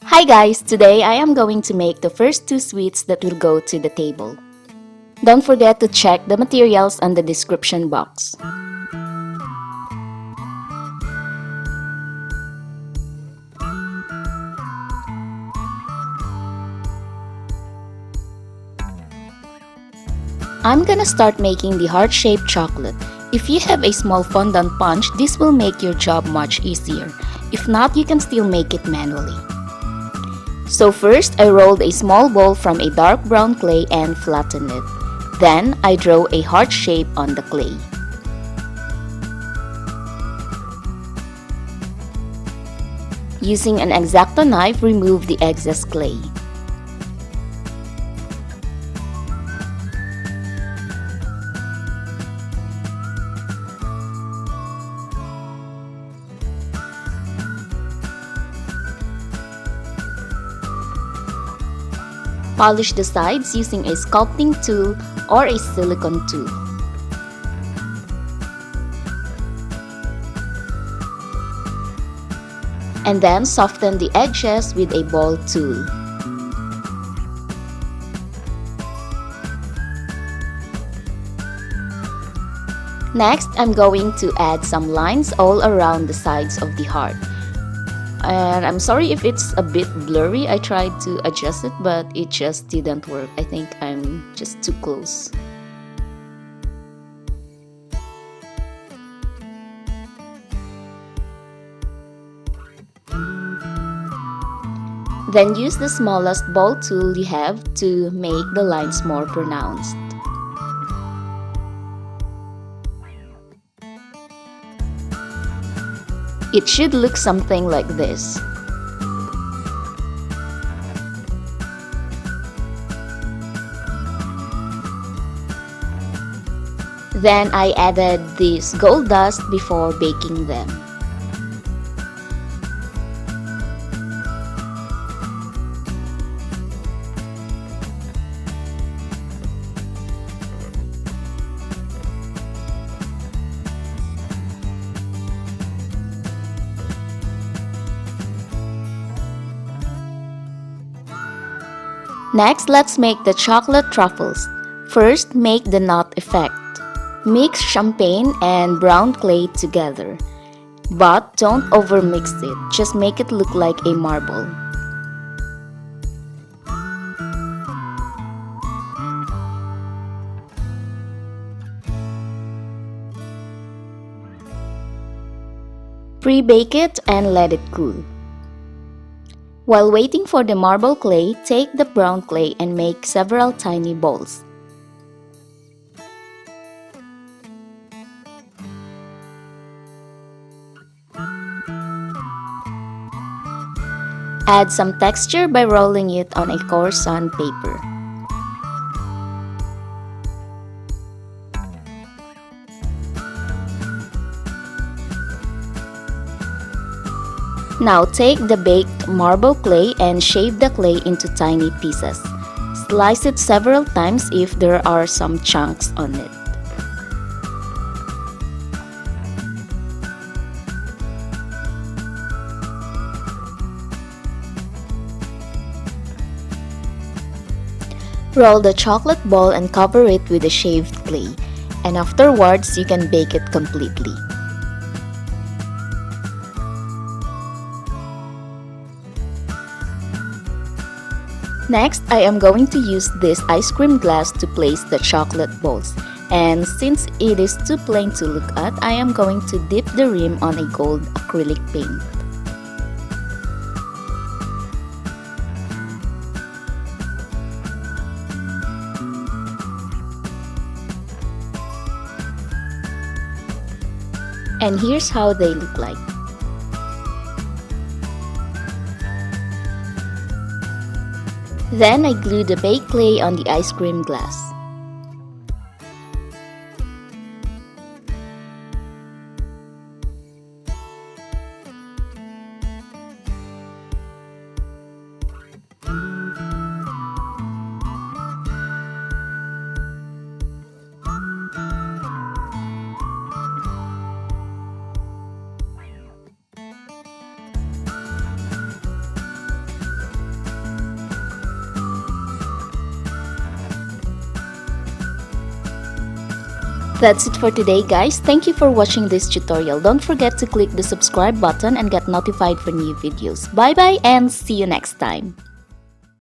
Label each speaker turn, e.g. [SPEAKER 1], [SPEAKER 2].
[SPEAKER 1] Hi guys, today I am going to make the first two sweets that will go to the table. Don't forget to check the materials on the description box. I'm gonna start making the heart-shaped chocolate. If you have a small fondant punch, this will make your job much easier. If not, you can still make it manually. So first, I rolled a small ball from a dark brown clay and flattened it. Then, I draw a heart shape on the clay. Using an X-Acto knife, remove the excess clay. Polish the sides using a sculpting tool or a silicone tool. And then soften the edges with a ball tool. Next, I'm going to add some lines all around the sides of the heart. And I'm sorry if it's a bit blurry. I tried to adjust it, but it just didn't work. I think I'm just too close. Then use the smallest ball tool you have to make the lines more pronounced. It should look something like this. Then I added this gold dust before baking them. Next, let's make the chocolate truffles. First, make the knot effect. Mix champagne and brown clay together. But don't overmix it, just make it look like a marble. Pre-bake it and let it cool. While waiting for the marble clay, take the brown clay and make several tiny balls. Add some texture by rolling it on a coarse sandpaper. Now take the baked marble clay and shape the clay into tiny pieces. Slice it several times if there are some chunks on it. Roll the chocolate ball and cover it with the shaved clay, and afterwards you can bake it completely. Next, I am going to use this ice cream glass to place the chocolate balls. And since it is too plain to look at, I am going to dip the rim on a gold acrylic paint. And here's how they look like. Then I glue the baked clay on the ice cream glass. That's it for today, guys. Thank you for watching this tutorial. Don't forget to click the subscribe button and get notified for new videos. Bye bye and see you next time.